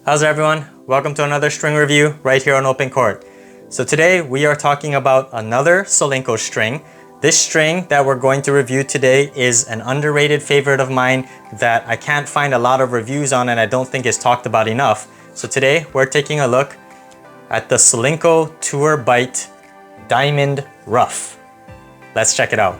How's it, everyone? Welcome to another string review right here on OpenCourt. So today we are talking about another Solinco string. This string that we're going to review today is an underrated favorite of mine that I can't find a lot of reviews on and I don't think is talked about enough. So today we're taking a look at the Solinco Tour Bite Diamond Rough. Let's check it out.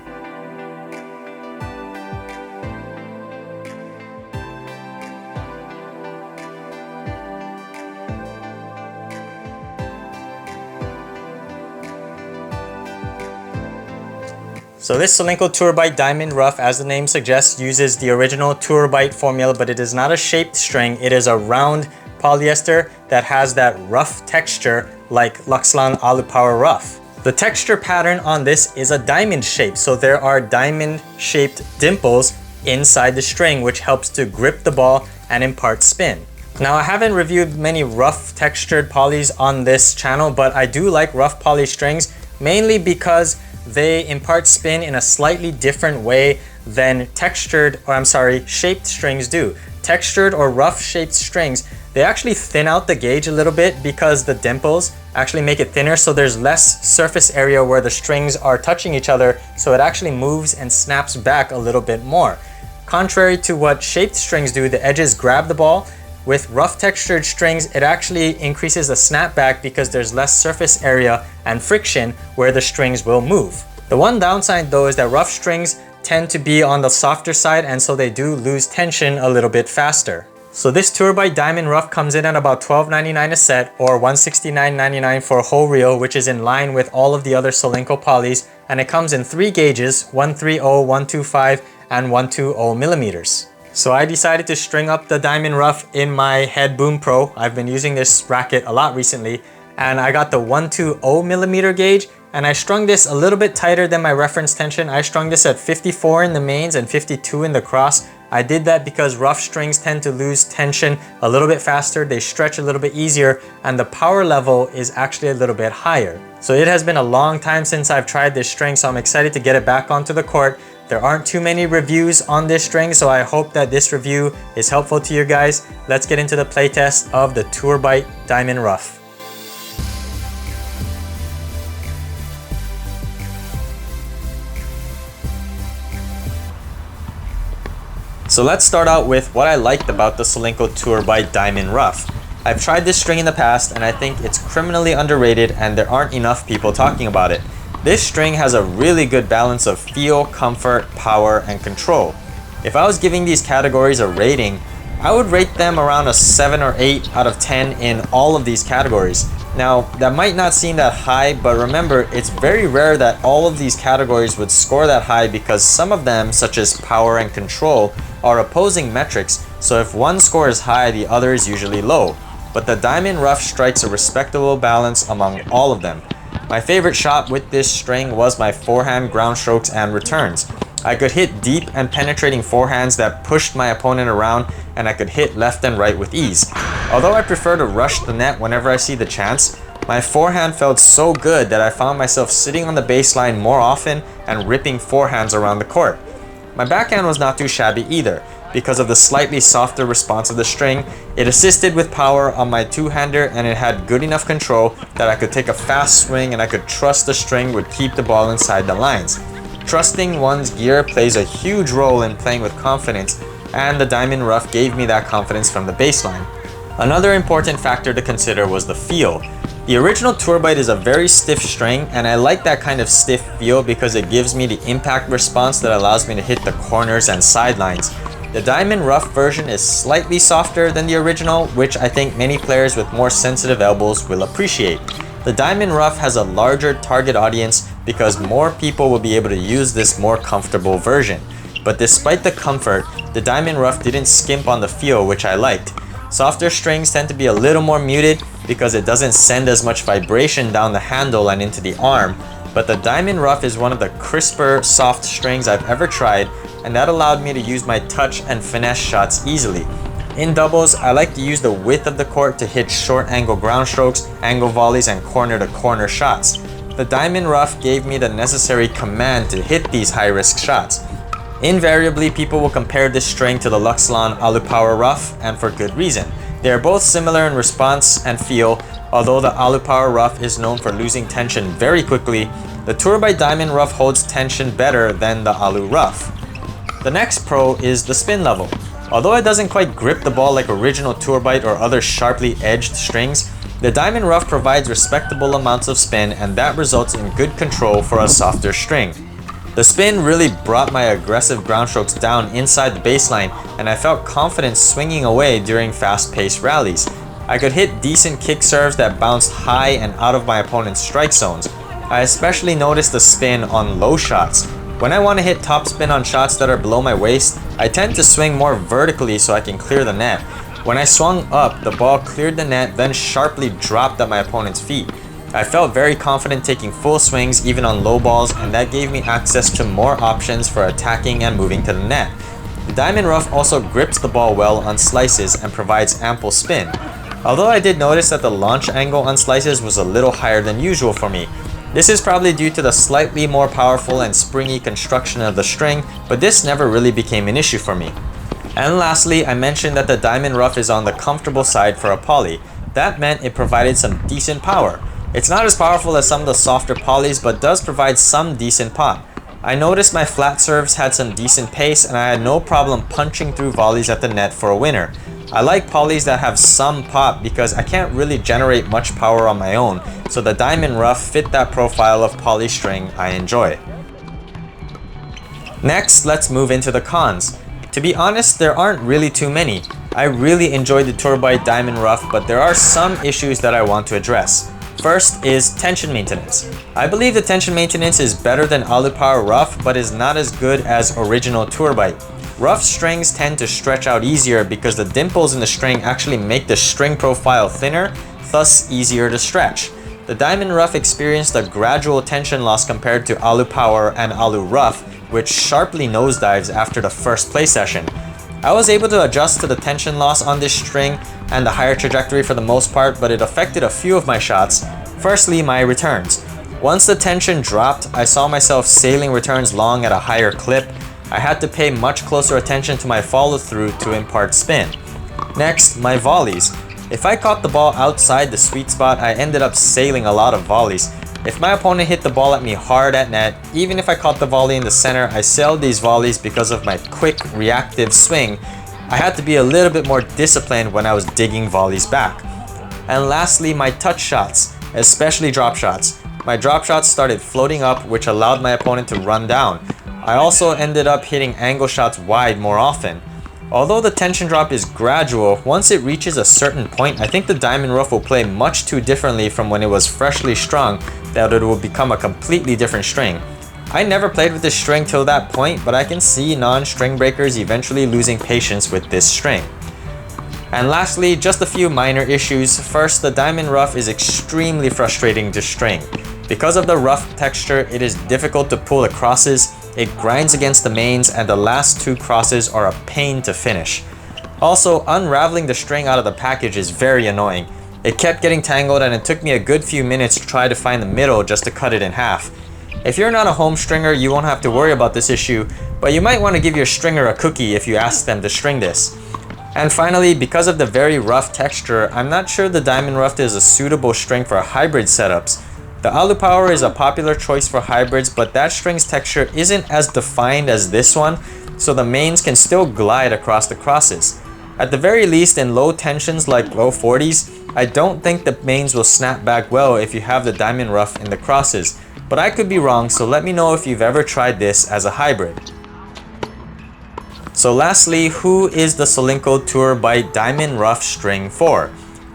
So this Solinco Tour Bite Diamond Rough, as the name suggests, uses the original Tour Bite formula, but it is not a shaped string. It is a round polyester that has that rough texture like Luxlan ALU Power Rough. The texture pattern on this is a diamond shape, so there are diamond shaped dimples inside the string, which helps to grip the ball and impart spin. Now, I haven't reviewed many rough textured polys on this channel, but I do like rough poly strings, mainly because they impart spin in a slightly different way than shaped strings do. Textured or rough shaped strings, they actually thin out the gauge a little bit because the dimples actually make it thinner, so there's less surface area where the strings are touching each other, so it actually moves and snaps back a little bit more. Contrary to what shaped strings do, the edges grab the ball. With rough textured strings, it actually increases the snapback because there's less surface area and friction where the strings will move. The one downside though is that rough strings tend to be on the softer side, and so they do lose tension a little bit faster. So this Tour Bite Diamond Rough comes in at about $12.99 a set or $169.99 for a whole reel, which is in line with all of the other Solinco polys, and it comes in 3 gauges, 130, 125, and 120 millimeters. So I decided to string up the Diamond Rough in my Head Boom Pro. I've been using this racket a lot recently, and I got the 120 millimeter gauge, and I strung this a little bit tighter than my reference tension. I strung this at 54 in the mains and 52 in the cross. I did that because rough strings tend to lose tension a little bit faster, they stretch a little bit easier, and the power level is actually a little bit higher. So it has been a long time since I've tried this string, so I'm excited to get it back onto the court. There aren't too many reviews on this string, so I hope that this review is helpful to you guys. Let's get into the playtest of the Tour Bite Diamond Rough. So let's start out with what I liked about the Solinco Tour Bite Diamond Rough. I've tried this string in the past and I think it's criminally underrated and there aren't enough people talking about it. This string has a really good balance of feel, comfort, power, and control. If I was giving these categories a rating, I would rate them around a 7 or 8 out of 10 in all of these categories. Now, that might not seem that high, but remember, it's very rare that all of these categories would score that high because some of them, such as power and control, are opposing metrics, so if one score is high, the other is usually low. But the Diamond Rough strikes a respectable balance among all of them. My favorite shot with this string was my forehand ground strokes and returns. I could hit deep and penetrating forehands that pushed my opponent around, and I could hit left and right with ease. Although I prefer to rush the net whenever I see the chance, my forehand felt so good that I found myself sitting on the baseline more often and ripping forehands around the court. My backhand was not too shabby either. Because of the slightly softer response of the string, it assisted with power on my two-hander, and it had good enough control that I could take a fast swing and I could trust the string would keep the ball inside the lines. Trusting one's gear plays a huge role in playing with confidence, and the Diamond Rough gave me that confidence from the baseline. Another important factor to consider was the feel. The original Tour Bite is a very stiff string, and I like that kind of stiff feel because it gives me the impact response that allows me to hit the corners and sidelines. The Diamond Rough version is slightly softer than the original, which I think many players with more sensitive elbows will appreciate. The Diamond Rough has a larger target audience because more people will be able to use this more comfortable version. But despite the comfort, the Diamond Rough didn't skimp on the feel, which I liked. Softer strings tend to be a little more muted because it doesn't send as much vibration down the handle and into the arm, but the Diamond Rough is one of the crisper, soft strings I've ever tried, and that allowed me to use my touch and finesse shots easily. In doubles, I like to use the width of the court to hit short angle ground strokes, angle volleys, and corner to corner shots. The Diamond Rough gave me the necessary command to hit these high risk shots. Invariably, people will compare this string to the Luxlon ALU Power Rough, and for good reason. They are both similar in response and feel. Although the ALU Power Rough is known for losing tension very quickly, the Tour by Diamond Rough holds tension better than the ALU Rough. The next pro is the spin level. Although it doesn't quite grip the ball like original Tour Bite or other sharply edged strings, the Diamond Rough provides respectable amounts of spin, and that results in good control for a softer string. The spin really brought my aggressive ground strokes down inside the baseline, and I felt confident swinging away during fast-paced rallies. I could hit decent kick serves that bounced high and out of my opponent's strike zones. I especially noticed the spin on low shots. When I want to hit topspin on shots that are below my waist, I tend to swing more vertically so I can clear the net. When I swung up, the ball cleared the net, then sharply dropped at my opponent's feet. I felt very confident taking full swings even on low balls, and that gave me access to more options for attacking and moving to the net. The Diamond Rough also grips the ball well on slices and provides ample spin. Although I did notice that the launch angle on slices was a little higher than usual for me. This is probably due to the slightly more powerful and springy construction of the string, but this never really became an issue for me. And lastly, I mentioned that the Diamond Rough is on the comfortable side for a poly. That meant it provided some decent power. It's not as powerful as some of the softer polys, but does provide some decent pop. I noticed my flat serves had some decent pace, and I had no problem punching through volleys at the net for a winner. I like polys that have some pop because I can't really generate much power on my own, so the Diamond Rough fit that profile of poly string I enjoy. Next, let's move into the cons. To be honest, there aren't really too many. I really enjoyed the Tour by Diamond Rough, but there are some issues that I want to address. First is tension maintenance. I believe the tension maintenance is better than ALU Power Rough, but is not as good as original Tour Bite. Rough strings tend to stretch out easier because the dimples in the string actually make the string profile thinner, thus easier to stretch. The Diamond Rough experienced a gradual tension loss compared to ALU Power and ALU Rough, which sharply nosedives after the first play session. I was able to adjust to the tension loss on this string and the higher trajectory for the most part, but it affected a few of my shots. Firstly, my returns. Once the tension dropped, I saw myself sailing returns long at a higher clip. I had to pay much closer attention to my follow-through to impart spin. Next, my volleys. If I caught the ball outside the sweet spot, I ended up sailing a lot of volleys. If my opponent hit the ball at me hard at net, even if I caught the volley in the center, I sailed these volleys because of my quick, reactive swing. I had to be a little bit more disciplined when I was digging volleys back. And lastly, my touch shots, especially drop shots. My drop shots started floating up, which allowed my opponent to run down. I also ended up hitting angle shots wide more often. Although the tension drop is gradual, once it reaches a certain point, I think the Diamond Rough will play much too differently from when it was freshly strung, that it will become a completely different string. I never played with this string till that point, but I can see non-string breakers eventually losing patience with this string. And lastly, just a few minor issues. First, the Diamond Rough is extremely frustrating to string. Because of the rough texture, it is difficult to pull the crosses, it grinds against the mains, and the last two crosses are a pain to finish. Also, unraveling the string out of the package is very annoying. It kept getting tangled, and it took me a good few minutes to try to find the middle just to cut it in half. If you're not a home stringer, you won't have to worry about this issue, but you might want to give your stringer a cookie if you ask them to string this. And finally, because of the very rough texture, I'm not sure the Diamond Rough is a suitable string for hybrid setups. The ALU Power is a popular choice for hybrids, but that string's texture isn't as defined as this one, so the mains can still glide across the crosses. At the very least, in low tensions like low 40s, I don't think the mains will snap back well if you have the Diamond Rough in the crosses, but I could be wrong, so let me know if you've ever tried this as a hybrid. So lastly, who is the Solinco Tour by Diamond Rough string for?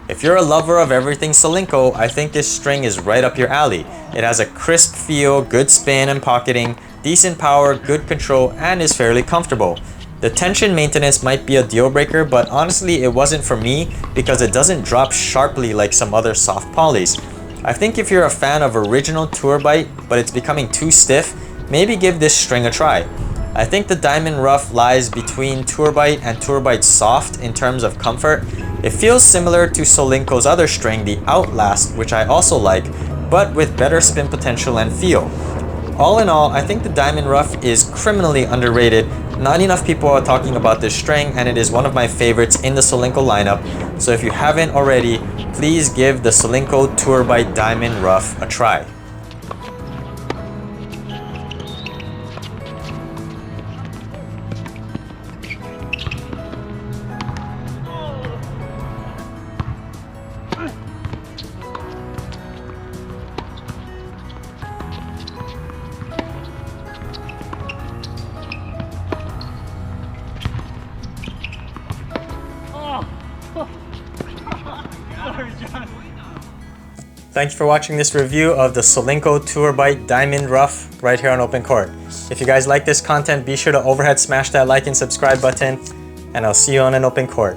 If you're a lover of everything Solinco, I think this string is right up your alley. It has a crisp feel, good spin and pocketing, decent power, good control, and is fairly comfortable. The tension maintenance might be a deal breaker, but honestly it wasn't for me because it doesn't drop sharply like some other soft polys. I think if you're a fan of original Tour Bite, but it's becoming too stiff, maybe give this string a try. I think the Diamond Rough lies between Tour Bite and Tour Bite Soft in terms of comfort. It feels similar to Solinco's other string, the Outlast, which I also like, but with better spin potential and feel. All in all, I think the Diamond Rough is criminally underrated. Not enough people are talking about this string, and it is one of my favorites in the Solinco lineup. So if you haven't already, please give the Solinco Tour by Diamond Rough a try. Thank you for watching this review of the Solinco Tour by Diamond Rough right here on Open Court. If you guys like this content, be sure to overhead smash that like and subscribe button, and I'll see you on an Open Court.